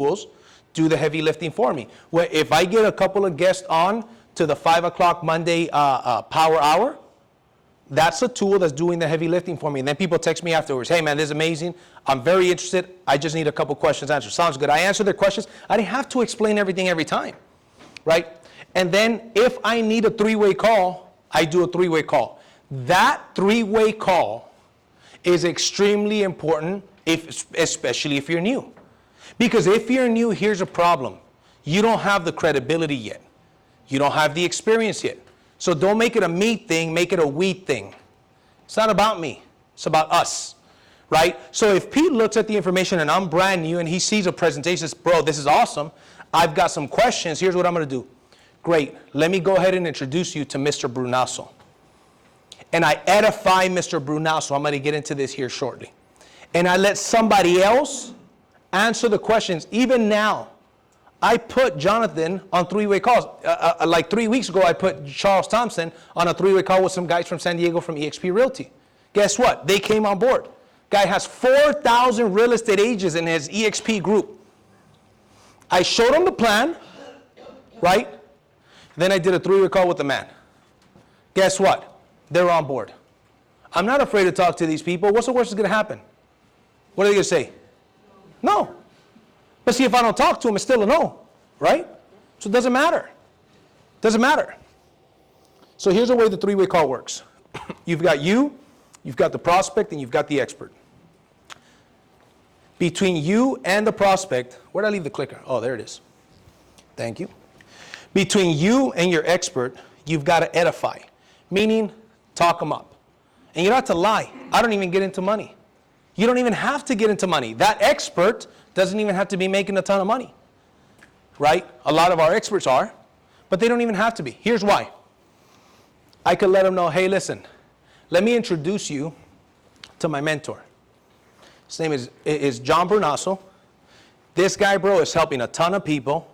tools do the heavy lifting for me. If I get a couple of guests on to the 5 o'clock Monday Power Hour, that's a tool that's doing the heavy lifting for me. And then people text me afterwards, hey man, this is amazing. I'm very interested. I just need a couple questions answered. Sounds good. I answer their questions. I didn't have to explain everything every time, right? And then if I need a three-way call, I do a three-way call. That three-way call is extremely important, especially if you're new. Because if you're new, here's a problem. You don't have the credibility yet. You don't have the experience yet. So don't make it a me thing, make it a we thing. It's not about me, it's about us, right? So if Pete looks at the information and I'm brand new and he sees a presentation, says, bro, this is awesome. I've got some questions, here's what I'm gonna do. Great, let me go ahead and introduce you to Mr. Brunasso. And I edify Mr. Brunasso, I'm gonna get into this here shortly. And I let somebody else answer the questions. Even now, I put Jonathan on three-way calls. Like 3 weeks ago, I put Charles Thompson on a three-way call with some guys from San Diego from eXp Realty. Guess what? They came on board. Guy has 4,000 real estate agents in his eXp group. I showed him the plan, right? Then I did a three-way call with the man. Guess what? They're on board. I'm not afraid to talk to these people. What's the worst that's going to happen? What are they going to say? No. But see, if I don't talk to him, it's still a no, right? So it doesn't matter. Doesn't matter. So here's the way the three-way call works. You've got the prospect, and you've got the expert. Between you and the prospect, where did I leave the clicker? Oh, there it is. Thank you. Between you and your expert, you've got to edify, meaning talk them up. And you don't have to lie. I don't even get into money. You don't even have to get into money. That expert doesn't even have to be making a ton of money, right? A lot of our experts are, but they don't even have to be. Here's why. I could let them know, hey, listen, let me introduce you to my mentor. His name is John Brunasso. This guy, bro, is helping a ton of people,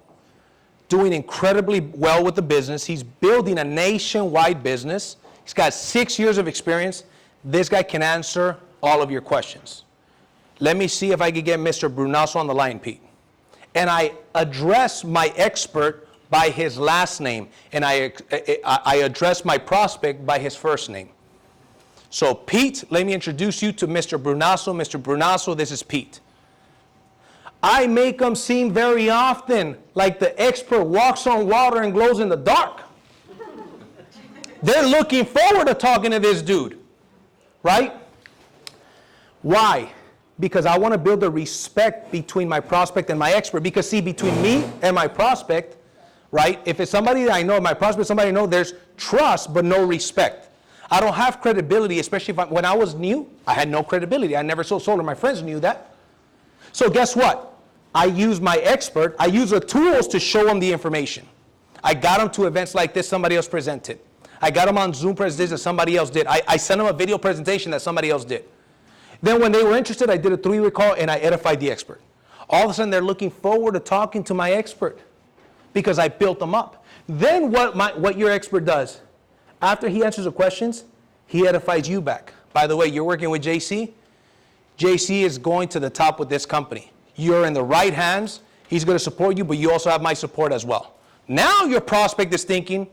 doing incredibly well with the business. He's building a nationwide business. He's got 6 years of experience. This guy can answer all of your questions. Let me see if I could get Mr. Brunasso on the line, Pete. And I address my expert by his last name, and I address my prospect by his first name. So Pete, let me introduce you to Mr. Brunasso. Mr. Brunasso, this is Pete. I make them seem very often like the expert walks on water and glows in the dark. They're looking forward to talking to this dude, right? Why? Because I want to build a respect between my prospect and my expert. Because see, between me and my prospect, right, if it's somebody that I know, my prospect, somebody I know, there's trust but no respect. I don't have credibility, especially when I was new, I had no credibility. I never sold solar. My friends knew that. So guess what? I use my expert. I use the tools to show them the information. I got them to events like this somebody else presented. I got them on Zoom presentations that somebody else did. I sent them a video presentation that somebody else did. Then when they were interested, I did a three-way call and I edified the expert. All of a sudden, they're looking forward to talking to my expert because I built them up. Then what your expert does, after he answers the questions, he edifies you back. By the way, you're working with JC. JC is going to the top with this company. You're in the right hands. He's going to support you, but you also have my support as well. Now your prospect is thinking,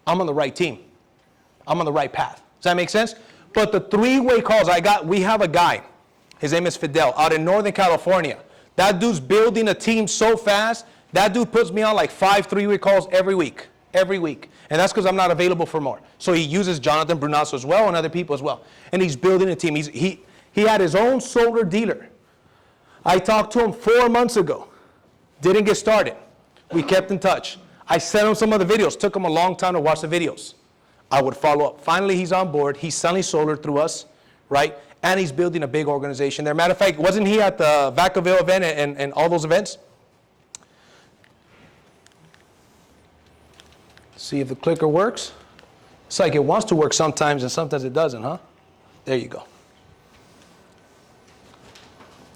I'm on the right team. I'm on the right path. Does that make sense? But the three-way calls we have a guy, his name is Fidel, out in Northern California. That dude's building a team so fast, that dude puts me on like 5 three-way calls every week. And that's because I'm not available for more. So he uses Jonathan Brunasso as well and other people as well. And he's building a team. He had his own solar dealer. I talked to him 4 months ago. Didn't get started. We kept in touch. I sent him some of the videos. Took him a long time to watch the videos. I would follow up. Finally, he's on board. He's selling solar through us, right? And he's building a big organization there. Matter of fact, wasn't he at the Vacaville event and all those events? See if the clicker works. It's like it wants to work sometimes and sometimes it doesn't, huh? There you go.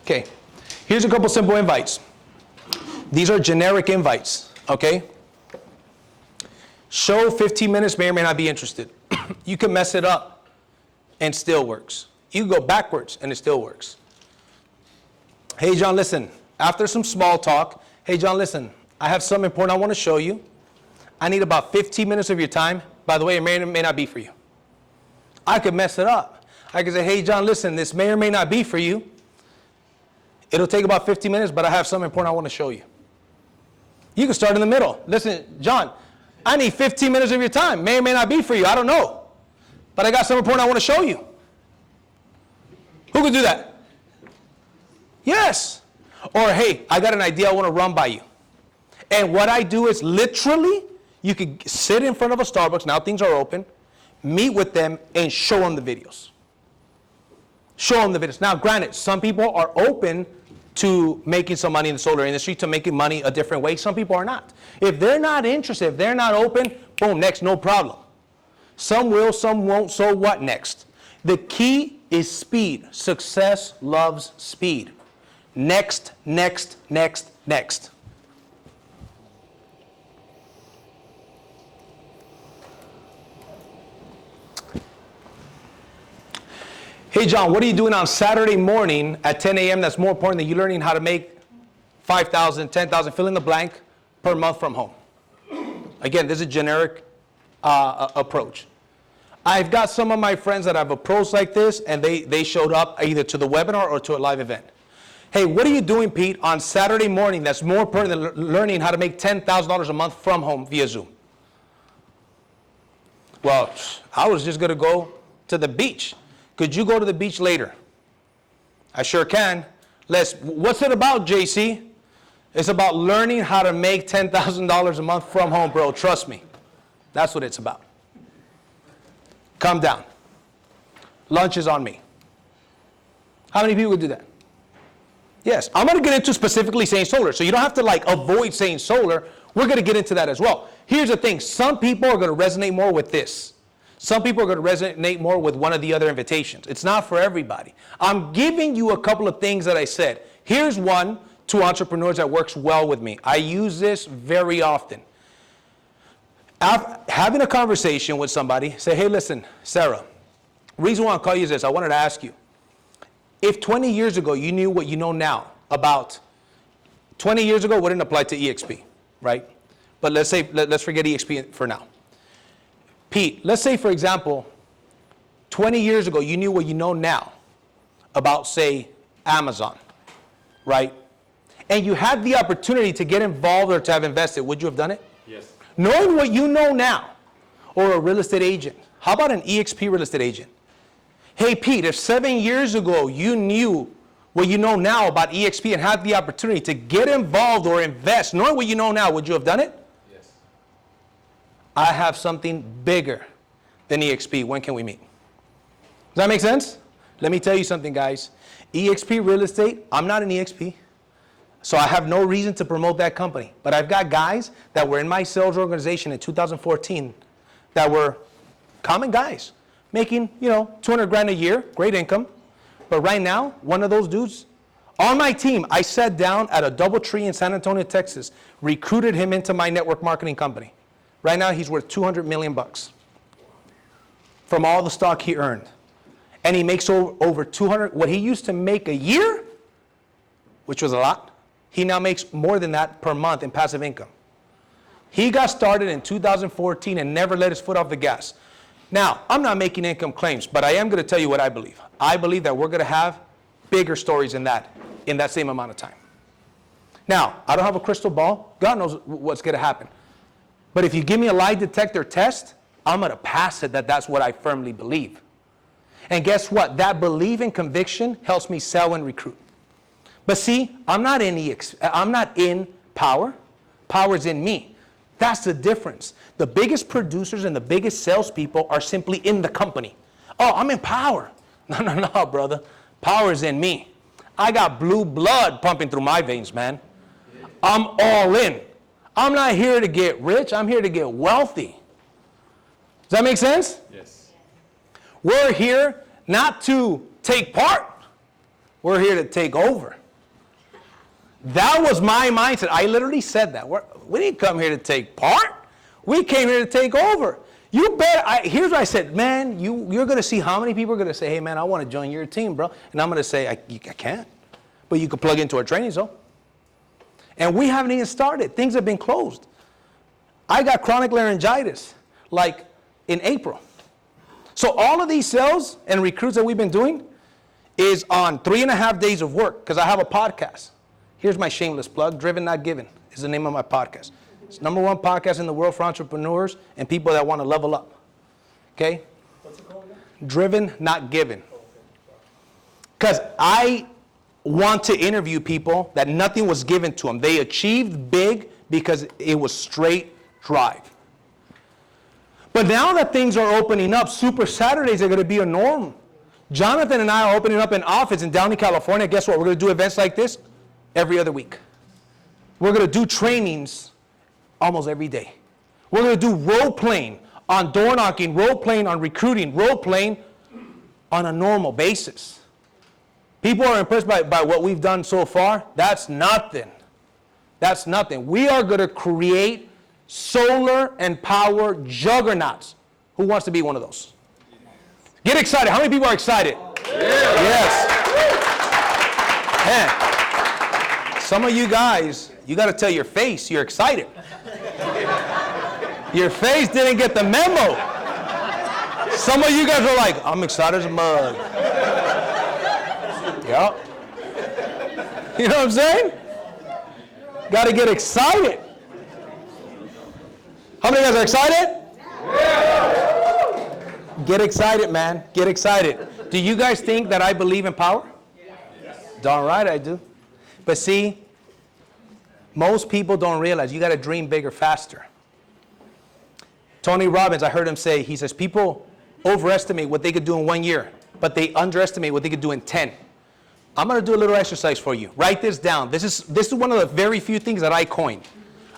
Okay, here's a couple simple invites. These are generic invites, okay? Show 15 minutes may or may not be interested. You can mess it up and still works. You can go backwards and it still works. Hey, John, listen, after some small talk, hey, John, listen, I have something important I want to show you. I need about 15 minutes of your time. By the way, it may or may not be for you. I could mess it up. I could say, hey, John, listen, this may or may not be for you. It'll take about 15 minutes, but I have something important I want to show you. You can start in the middle. Listen, John, I need 15 minutes of your time. May or may not be for you. I don't know. But I got something important I want to show you. Who could do that? Yes. Or, hey, I got an idea I want to run by you. And what I do is literally, you could sit in front of a Starbucks, now things are open, meet with them, and show them the videos. Show them the videos. Now, granted, some people are open to making some money in the solar industry, to making money a different way. Some people are not. If they're not interested, if they're not open, boom, next, no problem. Some will, some won't, so what next? The key is speed. Success loves speed. Next, next, next, next. Hey, John, what are you doing on Saturday morning at 10 a.m. that's more important than you learning how to make $5,000, $10,000, fill in the blank per month from home? Again, this is a generic approach. I've got some of my friends that I've approached like this, and they showed up either to the webinar or to a live event. Hey, what are you doing, Pete, on Saturday morning that's more important than learning how to make $10,000 a month from home via Zoom? Well, I was just going to go to the beach. Could you go to the beach later? I sure can. What's it about, JC? It's about learning how to make $10,000 a month from home, bro. Trust me. That's what it's about. Calm down. Lunch is on me. How many people would do that? Yes. I'm going to get into specifically saying solar, so you don't have to avoid saying solar. We're going to get into that as well. Here's the thing. Some people are going to resonate more with this. Some people are going to resonate more with one of the other invitations. It's not for everybody. I'm giving you a couple of things that I said. Here's one to entrepreneurs that works well with me. I use this very often. Having a conversation with somebody, say, hey, listen, Sarah, reason why I call you is this. I wanted to ask you, if 20 years ago you knew what you know now about, 20 years ago wouldn't apply to EXP, right? But let's forget EXP for now. Pete, let's say, for example, 20 years ago, you knew what you know now about, say, Amazon, right? And you had the opportunity to get involved or to have invested. Would you have done it? Yes. Knowing what you know now, or a real estate agent. How about an EXP real estate agent? Hey, Pete, if 7 years ago you knew what you know now about EXP and had the opportunity to get involved or invest, knowing what you know now, would you have done it? I have something bigger than EXP. When can we meet? Does that make sense? Let me tell you something, guys. EXP Real Estate, I'm not an EXP, so I have no reason to promote that company. But I've got guys that were in my sales organization in 2014 that were common guys, making, 200 grand a year, great income. But right now, one of those dudes, on my team, I sat down at a DoubleTree in San Antonio, Texas, recruited him into my network marketing company. Right now, he's worth $200 million from all the stock he earned. And he makes over 200, what he used to make a year, which was a lot, he now makes more than that per month in passive income. He got started in 2014 and never let his foot off the gas. Now, I'm not making income claims, but I am going to tell you what I believe. I believe that we're going to have bigger stories in that same amount of time. Now, I don't have a crystal ball. God knows what's going to happen. But if you give me a lie detector test, I'm going to pass it that's what I firmly believe. And guess what? That belief and conviction helps me sell and recruit. But see, I'm not in Powur. Powur's in me. That's the difference. The biggest producers and the biggest salespeople are simply in the company. Oh, I'm in Powur. No, brother. Powur's in me. I got blue blood pumping through my veins, man. I'm all in. I'm not here to get rich. I'm here to get wealthy. Does that make sense? Yes. We're here not to take part. We're here to take over. That was my mindset. I literally said that. We didn't come here to take part. We came here to take over. You bet. Here's what I said, man, you're going to see how many people are going to say, hey, man, I want to join your team, bro. And I'm going to say, I can't. But you could plug into our training zone. And we haven't even started. Things have been closed. I got chronic laryngitis, like in April. So all of these sales and recruits that we've been doing is on 3.5 days of work, because I have a podcast. Here's my shameless plug. Driven Not Given is the name of my podcast. It's #1 podcast in the world for entrepreneurs and people that want to level up. Okay? What's it called again? Driven Not Given. Because I want to interview people that nothing was given to them. They achieved big because it was straight drive. But now that things are opening up, Super Saturdays are going to be a norm. Jonathan and I are opening up an office in Downey, California. Guess what? We're going to do events like this every other week. We're going to do trainings almost every day. We're going to do role playing on door knocking, role playing on recruiting, role playing on a normal basis. People are impressed by what we've done so far. That's nothing. That's nothing. We are going to create solar and power juggernauts. Who wants to be one of those? Get excited. How many people are excited? Yeah. Yes. Man, some of you guys, you got to tell your face you're excited. Your face didn't get the memo. Some of you guys are like, I'm excited as a mug. Yep. You know what I'm saying? Got to get excited. How many of you guys are excited? Yeah. Get excited, man. Get excited. Do you guys think that I believe in power? Yes. Darn right I do. But see, most people don't realize you got to dream bigger faster. Tony Robbins, I heard him say, he says, people overestimate what they could do in 1 year, but they underestimate what they could do in 10. I'm going to do a little exercise for you. Write this down. This is one of the very few things that I coined.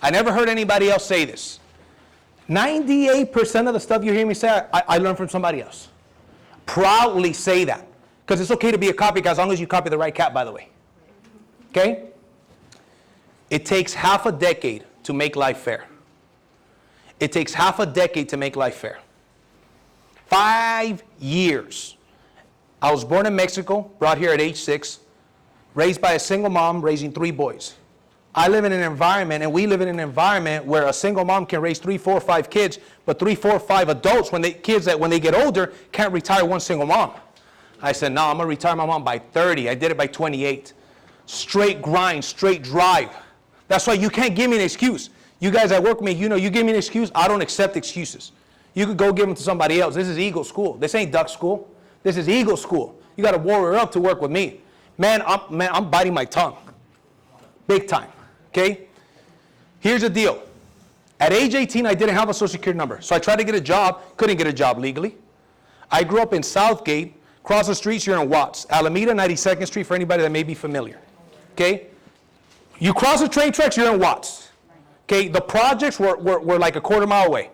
I never heard anybody else say this. 98% of the stuff you hear me say, I learned from somebody else. Proudly say that. Because it's okay to be a copycat as long as you copy the right cat, by the way. Okay? It takes half a decade to make life fair. It takes half a decade to make life fair. 5 years. I was born in Mexico, brought here at age 6, raised by a single mom, raising 3 boys. I live in an environment, and we live in an environment where a single mom can raise 3, 4, 5 kids, but 3, 4, 5 adults, when they get older, can't retire one single mom. I said, no, I'm going to retire my mom by 30. I did it by 28. Straight grind, straight drive. That's why you can't give me an excuse. You guys that work with me, you know, you give me an excuse, I don't accept excuses. You could go give them to somebody else. This is Eagle School. This ain't Duck School. This is Eagle School. You got to warrior up to work with me. Man, I'm biting my tongue. Big time. Okay? Here's the deal. At age 18, I didn't have a social security number. So I tried to get a job, couldn't get a job legally. I grew up in Southgate. Cross the streets, you're in Watts. Alameda, 92nd Street, for anybody that may be familiar. Okay? You cross the train tracks, you're in Watts. Okay? The projects were like a quarter mile away.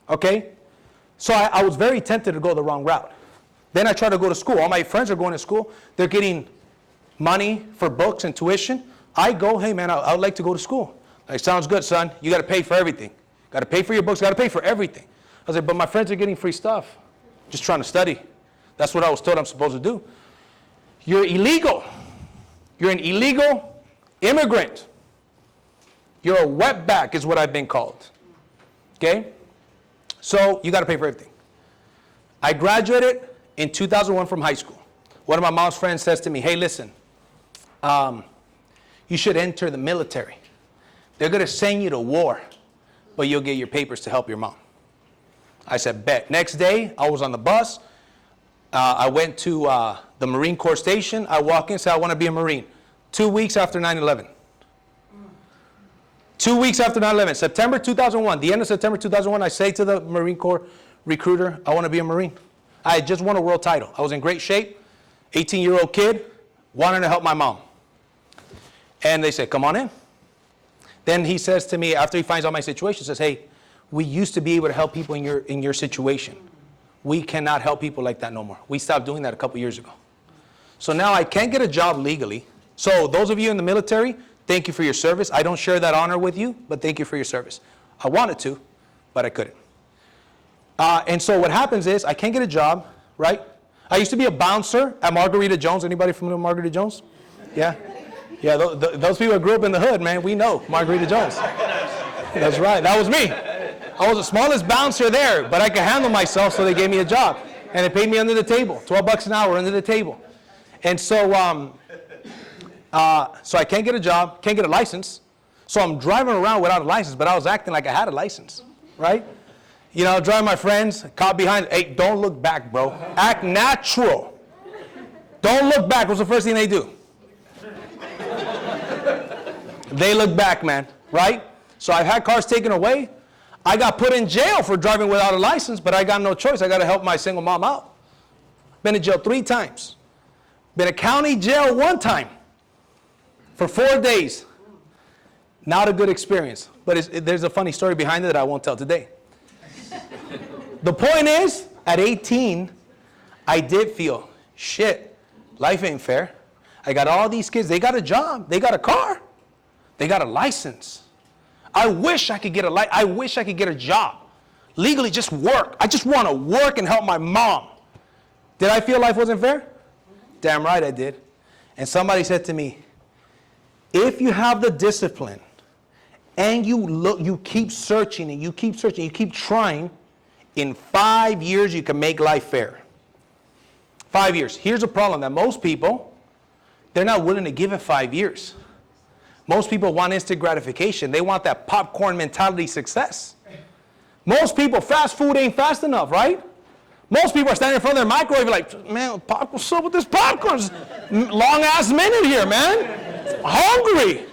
Okay? So I was very tempted to go the wrong route. Then I tried to go to school. All my friends are going to school. They're getting money for books and tuition. I go, hey man, I would like to go to school. Like, sounds good, son. You got to pay for everything. Got to pay for your books. Got to pay for everything. I was like, but my friends are getting free stuff. Just trying to study. That's what I was told I'm supposed to do. You're illegal. You're an illegal immigrant. You're a wetback is what I've been called. Okay? So you got to pay for everything. I graduated in 2001 from high school. One of my mom's friends says to me, hey, listen, you should enter the military. They're going to send you to war, but you'll get your papers to help your mom. I said, bet. Next day, I was on the bus. I went to the Marine Corps station. I walk in and say, I want to be a Marine. 2 weeks after 9/11. 2 weeks after 9/11, September 2001, the end of September 2001, I say to the Marine Corps recruiter, I want to be a Marine. I had just won a world title. I was in great shape, 18-year-old kid, wanting to help my mom. And they said, come on in. Then he says to me, after he finds out my situation, says, hey, we used to be able to help people in your situation. We cannot help people like that no more. We stopped doing that a couple years ago. So now I can't get a job legally. So those of you in the military, thank you for your service. I don't share that honor with you, but thank you for your service. I wanted to, but I couldn't. And so what happens is I can't get a job, right? I used to be a bouncer at Margarita Jones. Anybody familiar with Margarita Jones? Yeah? Yeah, those people that grew up in the hood, man, we know Margarita Jones. That's right. That was me. I was the smallest bouncer there, but I could handle myself, so they gave me a job. And they paid me under the table, $12 an hour under the table. And so, so I can't get a job, can't get a license. So I'm driving around without a license, but I was acting like I had a license, right? You know, driving my friends, caught behind. Hey, don't look back, bro. Act natural. Don't look back. What's the first thing they do? They look back, man, right? So I've had cars taken away. I got put in jail for driving without a license, but I got no choice. I got to help my single mom out. Been in jail 3 times. Been in county jail 1 time for 4 days. Not a good experience, but there's a funny story behind it that I won't tell today. The point is, at 18, I did feel, shit, life ain't fair. I got all these kids, they got a job, they got a car, they got a license. I wish I could get I wish I could get a job. Legally, just work. I just want to work and help my mom. Did I feel life wasn't fair? Damn right I did. And somebody said to me, if you have the discipline and you keep searching and you keep searching, you keep trying, in 5 years you can make life fair. 5 years. Here's a problem that most people, they're not willing to give it 5 years. Most people want instant gratification. They want that popcorn mentality success. Most people, fast food ain't fast enough, right? Most people are standing in front of their microwave like, man, what's up with this popcorn? Long ass minute here, man. Hungry.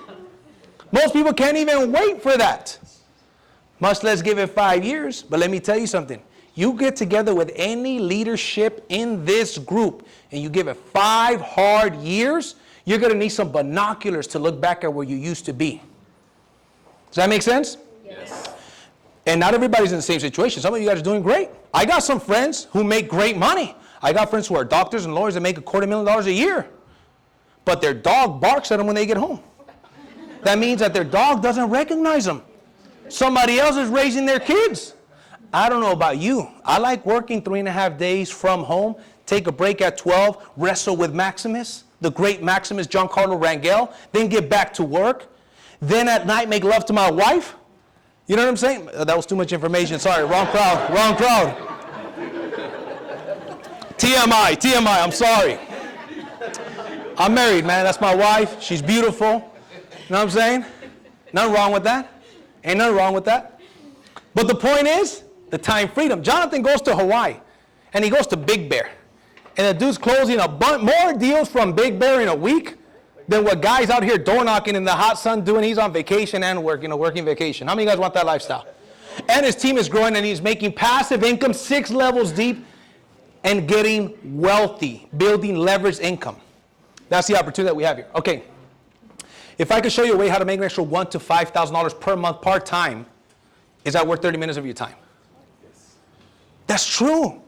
Most people can't even wait for that. Much less give it 5 years. But let me tell you something. You get together with any leadership in this group and you give it 5 hard years, you're going to need some binoculars to look back at where you used to be. Does that make sense? Yes. And not everybody's in the same situation. Some of you guys are doing great. I got some friends who make great money. I got friends who are doctors and lawyers that make $250,000 a year. But their dog barks at them when they get home. That means that their dog doesn't recognize them. Somebody else is raising their kids. I don't know about you. I like working 3.5 days from home, take a break at 12, wrestle with Maximus, the great Maximus Giancarlo Rangel, then get back to work. Then at night make love to my wife. You know what I'm saying? That was too much information. Sorry, wrong crowd, wrong crowd. TMI, I'm sorry. I'm married, man. That's my wife. She's beautiful. You know what I'm saying? Nothing wrong with that. Ain't nothing wrong with that. But the point is, the time freedom. Jonathan goes to Hawaii, and he goes to Big Bear. And the dude's closing more deals from Big Bear in a week than what guys out here door knocking in the hot sun doing. He's on vacation and working, working vacation. How many of you guys want that lifestyle? And his team is growing, and he's making passive income 6 levels deep and getting wealthy, building leveraged income. That's the opportunity that we have here. Okay. If I could show you a way how to make an extra $1,000 to $5,000 per month part-time, is that worth 30 minutes of your time? Yes. That's true.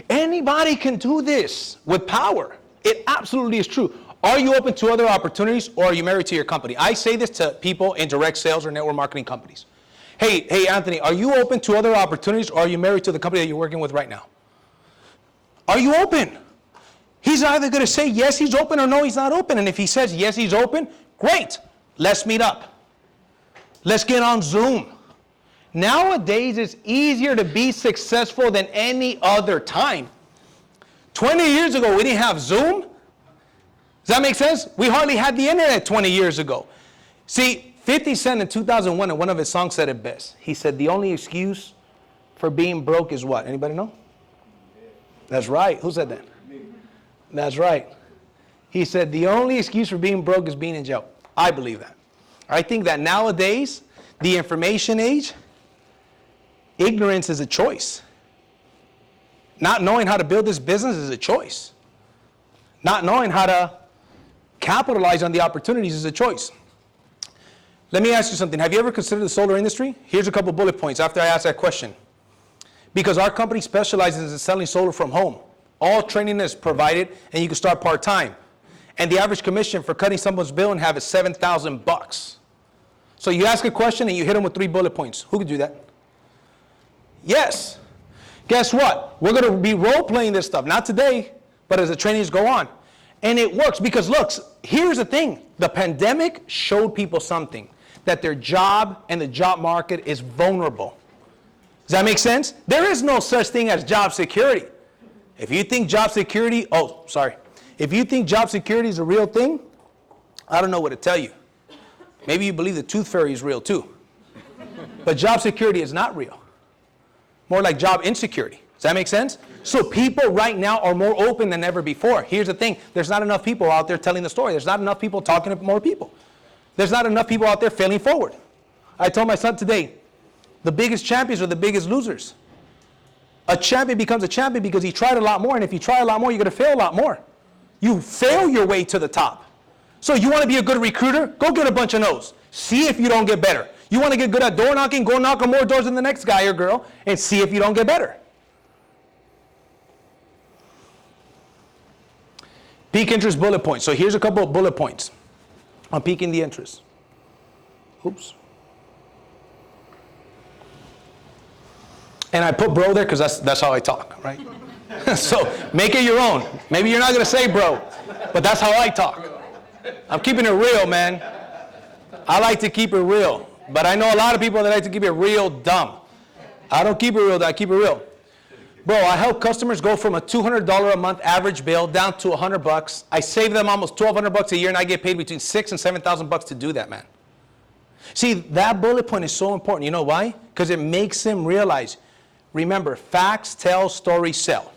Anybody can do this with power. It absolutely is true. Are you open to other opportunities, or are you married to your company? I say this to people in direct sales or network marketing companies. Hey, Anthony, are you open to other opportunities, or are you married to the company that you're working with right now? Are you open? He's either going to say yes, he's open, or no, he's not open. And if he says yes, he's open, great. Let's meet up. Let's get on Zoom. Nowadays, it's easier to be successful than any other time. 20 years ago, we didn't have Zoom. Does that make sense? We hardly had the internet 20 years ago. See, 50 Cent in 2001, in one of his songs said it best. He said, the only excuse for being broke is what? Anybody know? That's right. Who said that? That's right. He said, the only excuse for being broke is being in jail. I believe that. I think that nowadays, the information age, ignorance is a choice. Not knowing how to build this business is a choice. Not knowing how to capitalize on the opportunities is a choice. Let me ask you something. Have you ever considered the solar industry? Here's a couple bullet points after I ask that question. Because our company specializes in selling solar from home. All training is provided, and you can start part-time. And the average commission for cutting someone's bill and have is $7,000. So you ask a question and you hit them with 3 bullet points. Who could do that? Yes. Guess what? We're going to be role-playing this stuff. Not today, but as the trainings go on. And it works because, look, here's the thing. The pandemic showed people something, that their job and the job market is vulnerable. Does that make sense? There is no such thing as job security. If you think job security, if you think job security is a real thing, I don't know what to tell you. Maybe you believe the tooth fairy is real too. But job security is not real. More like job insecurity. Does that make sense? So people right now are more open than ever before. Here's the thing. There's not enough people out there telling the story. There's not enough people talking to more people. There's not enough people out there failing forward. I told my son today, the biggest champions are the biggest losers. A champion becomes a champion because he tried a lot more, and if you try a lot more, you're going to fail a lot more. You fail your way to the top. So you want to be a good recruiter? Go get a bunch of no's. See if you don't get better. You want to get good at door knocking? Go knock on more doors than the next guy or girl and see if you don't get better. Peak interest bullet points. So here's a couple of bullet points on peaking the interest. Oops. And I put bro there because that's how I talk, right? So make it your own. Maybe you're not going to say bro, but that's how I talk. I'm keeping it real, man. I like to keep it real. But I know a lot of people that like to keep it real dumb. I don't keep it real, I keep it real. Bro, I help customers go from a $200 a month average bill down to $100. I save them almost $1,200 a year, and I get paid between $6,000 and $7,000 to do that, man. See, that bullet point is so important. You know why? Because it makes them realize, remember, facts tell, stories sell.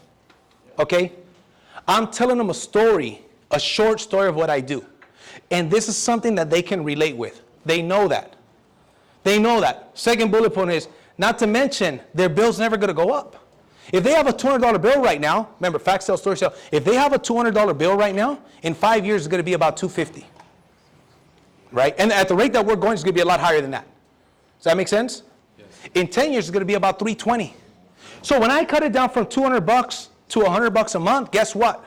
Okay? I'm telling them a story, a short story of what I do. And this is something that they can relate with. They know that. They know that. Second bullet point is, not to mention, their bill's never going to go up. If they have a $200 bill right now, remember, facts sell, stories sell. If they have a $200 bill right now, in 5 years, it's going to be about $250. Right? And at the rate that we're going, it's going to be a lot higher than that. Does that make sense? Yes. In 10 years, it's going to be about $320. So when I cut it down from $200 to $100 a month, guess what?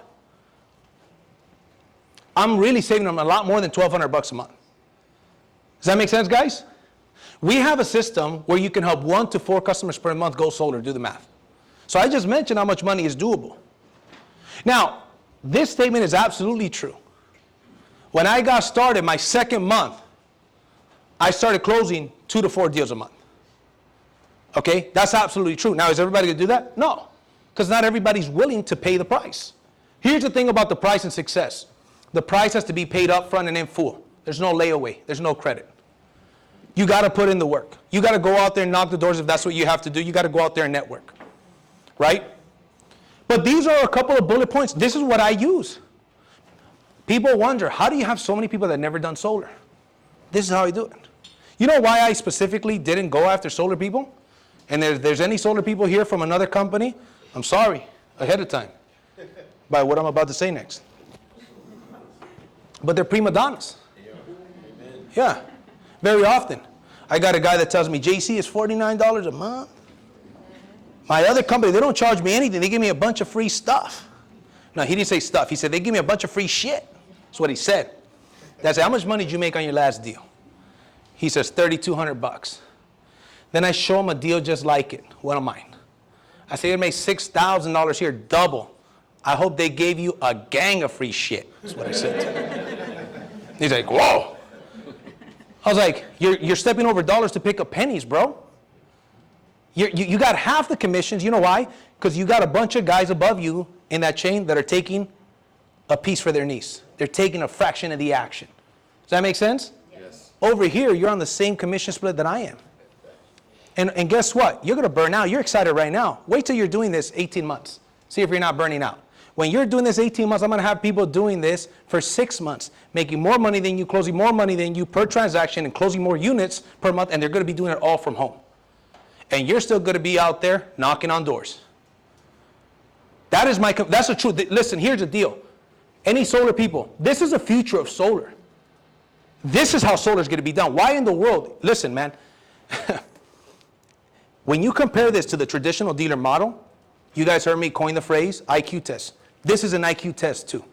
I'm really saving them a lot more than $1,200 a month. Does that make sense, guys? We have a system where you can help 1 to 4 customers per month go solar. Do the math. So I just mentioned how much money is doable. Now, this statement is absolutely true. When I got started, my second month, I started closing 2 to 4 deals a month. Okay, that's absolutely true. Now, is everybody gonna do that? No, because not everybody's willing to pay the price. Here's the thing about the price and success. The price has to be paid up front and in full. There's no layaway, there's no credit. You gotta put in the work. You gotta go out there and knock the doors if that's what you have to do. You gotta go out there and network, right? But these are a couple of bullet points. This is what I use. People wonder, how do you have so many people that never done solar? This is how I do it. You know why I specifically didn't go after solar people? And if there's any solar people here from another company, I'm sorry ahead of time by what I'm about to say next. But they're prima donnas. Yeah, very often. I got a guy that tells me, JC, it's $49 a month. My other company, they don't charge me anything. They give me a bunch of free stuff. No, he didn't say stuff. He said, they give me a bunch of free shit. That's what he said. I said, how much money did you make on your last deal? He says, $3,200. Then I show him a deal just like it, one of mine. I say, it made $6,000 here, double. I hope they gave you a gang of free shit. That's what I said to him. He's like, whoa. I was like, you're stepping over dollars to pick up pennies, bro. You got half the commissions. You know why? Because you got a bunch of guys above you in that chain that are taking a piece for their niece. They're taking a fraction of the action. Does that make sense? Yes. Over here, you're on the same commission split that I am. And guess what? You're going to burn out. You're excited right now. Wait till you're doing this 18 months. See if you're not burning out. When you're doing this 18 months, I'm going to have people doing this for 6 months, making more money than you, closing more money than you per transaction, and closing more units per month, and they're going to be doing it all from home. And you're still going to be out there knocking on doors. That's the truth. Listen, here's the deal. Any solar people, this is the future of solar. This is how solar is going to be done. Why in the world? Listen, man. When you compare this to the traditional dealer model, you guys heard me coin the phrase IQ test. This is an IQ test too.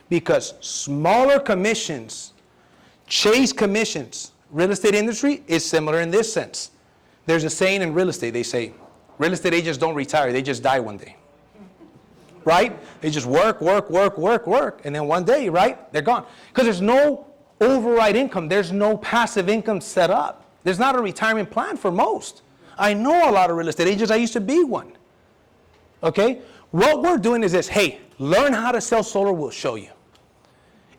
Because smaller commissions chase commissions. Real estate industry is similar in this sense. There's a saying in real estate, they say, real estate agents don't retire, they just die one day. right? They just work, and then one day, right, they're gone. Because there's no override income. There's no passive income set up. There's not a retirement plan for most. I know a lot of real estate agents. I used to be one. Okay? What we're doing is this. Hey, learn how to sell solar. We'll show you.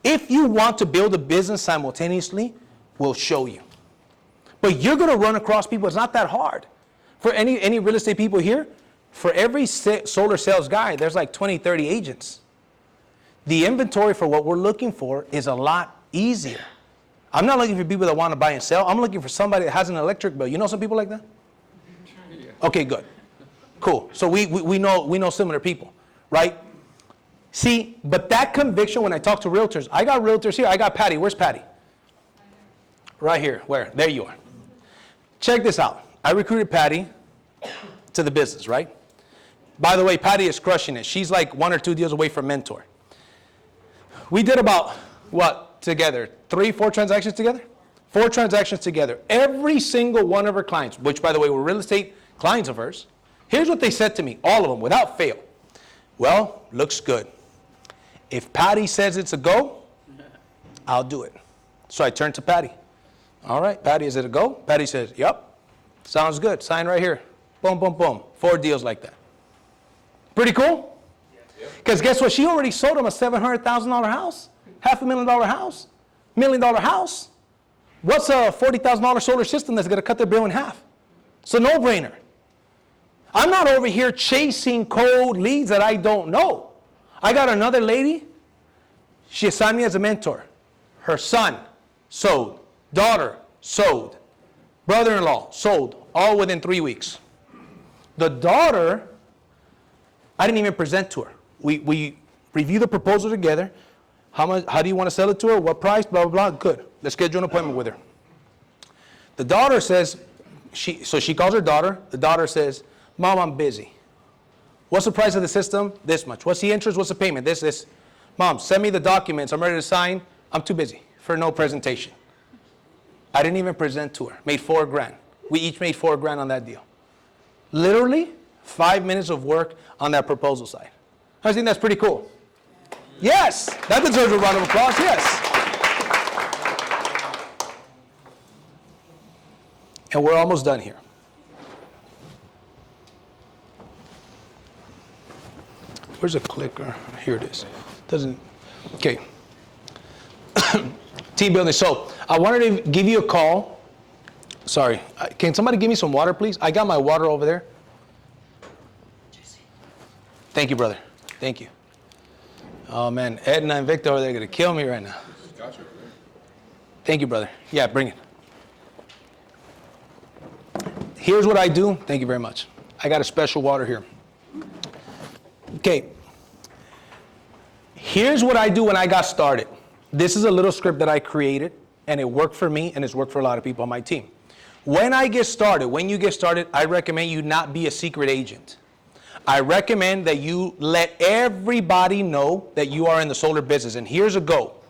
If you want to build a business simultaneously, we'll show you. But you're going to run across people. It's not that hard. For any real estate people here, for every solar sales guy, there's like 20, 30 agents. The inventory for what we're looking for is a lot easier. I'm not looking for people that want to buy and sell. I'm looking for somebody that has an electric bill. You know some people like that? Okay, good. Cool. So we know similar people, right? See, but that conviction when I talk to realtors, I got realtors here. I got Patty. Where's Patty? Right here. Where? There you are. Check this out. I recruited Patty to the business, right? By the way, Patty is crushing it. She's like 1 or 2 deals away from mentor. We did about, what, together? 3, 4 transactions together? 4 transactions together. Every single one of her clients, which, by the way, were real estate clients of hers, here's what they said to me, all of them, without fail. Well, looks good. If Patty says it's a go, I'll do it. So I turned to Patty. All right, Patty, is it a go? Patty says, yep. Sounds good. Sign right here. Boom, boom, boom. 4 deals like that. Pretty cool? Because guess what? She already sold him a $700,000 house, $500,000 house, $1 million house. What's a $40,000 solar system that's going to cut their bill in half? It's a no-brainer. I'm not over here chasing cold leads that I don't know. I got another lady. She assigned me as a mentor. Her son sold. Daughter sold. Brother-in-law sold. All within 3 weeks. The daughter, I didn't even present to her. We reviewed the proposal together. How do you want to sell it to her? What price? Blah, blah, blah. Good. Let's schedule an appointment with her. The daughter says, so she calls her daughter. The daughter says, Mom, I'm busy. What's the price of the system? This much. What's the interest? What's the payment? This. Mom, send me the documents. I'm ready to sign. I'm too busy for no presentation. I didn't even present to her. Made $4,000. We each made $4,000 on that deal. Literally 5 minutes of work on that proposal side. I think that's pretty cool. Yes, that deserves a round of applause. Yes. And we're almost done here. Where's the clicker? Here it is. Doesn't. Okay. Team building. So I wanted to give you a call. Sorry. Can somebody give me some water, please? I got my water over there. Thank you, brother. Thank you. Oh, man. Edna and Victor, they're going to kill me right now. Thank you, brother. Yeah, bring it. Here's what I do. Thank you very much. I got a special water here. Okay. Here's what I do when I got started. This is a little script that I created, and it worked for me, and it's worked for a lot of people on my team. When I get started, when you get started, I recommend you not be a secret agent. I recommend that you let everybody know that you are in the solar business. And here's a goal.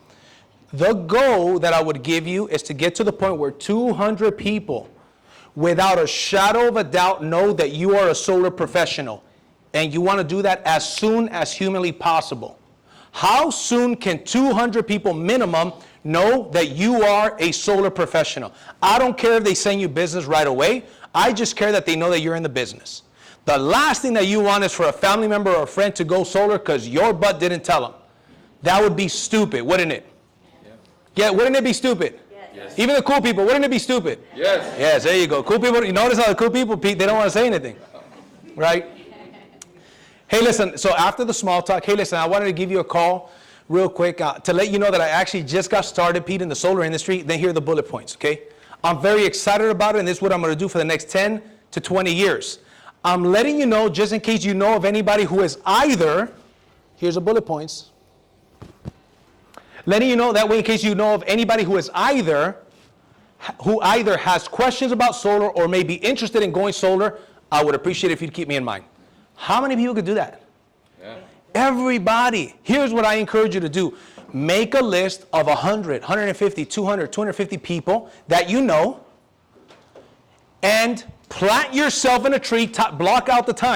The goal that I would give you is to get to the point where 200 people, without a shadow of a doubt, know that you are a solar professional. And you want to do that as soon as humanly possible. How soon can 200 people minimum know that you are a solar professional? I don't care if they send you business right away. I just care that they know that you're in the business. The last thing that you want is for a family member or a friend to go solar because your butt didn't tell them. That would be stupid, wouldn't it? Yeah, wouldn't it be stupid? Yes. Even the cool people, wouldn't it be stupid? Yes. Yes, there you go. Cool people, you notice how the cool people, they don't want to say anything, right? Hey, listen, so after the small talk, hey, listen, I wanted to give you a call real quick to let you know that I actually just got started, Pete, in the solar industry. Then here are the bullet points, okay? I'm very excited about it, and this is what I'm going to do for the next 10 to 20 years. I'm letting you know, just in case you know of anybody who is either, here's the bullet points. Letting you know that way in case you know of anybody who either has questions about solar or may be interested in going solar, I would appreciate it if you'd keep me in mind. How many people could do that? Yeah. Everybody. Here's what I encourage you to do. Make a list of 100, 150, 200, 250 people that you know and plant yourself in a tree, block out the time.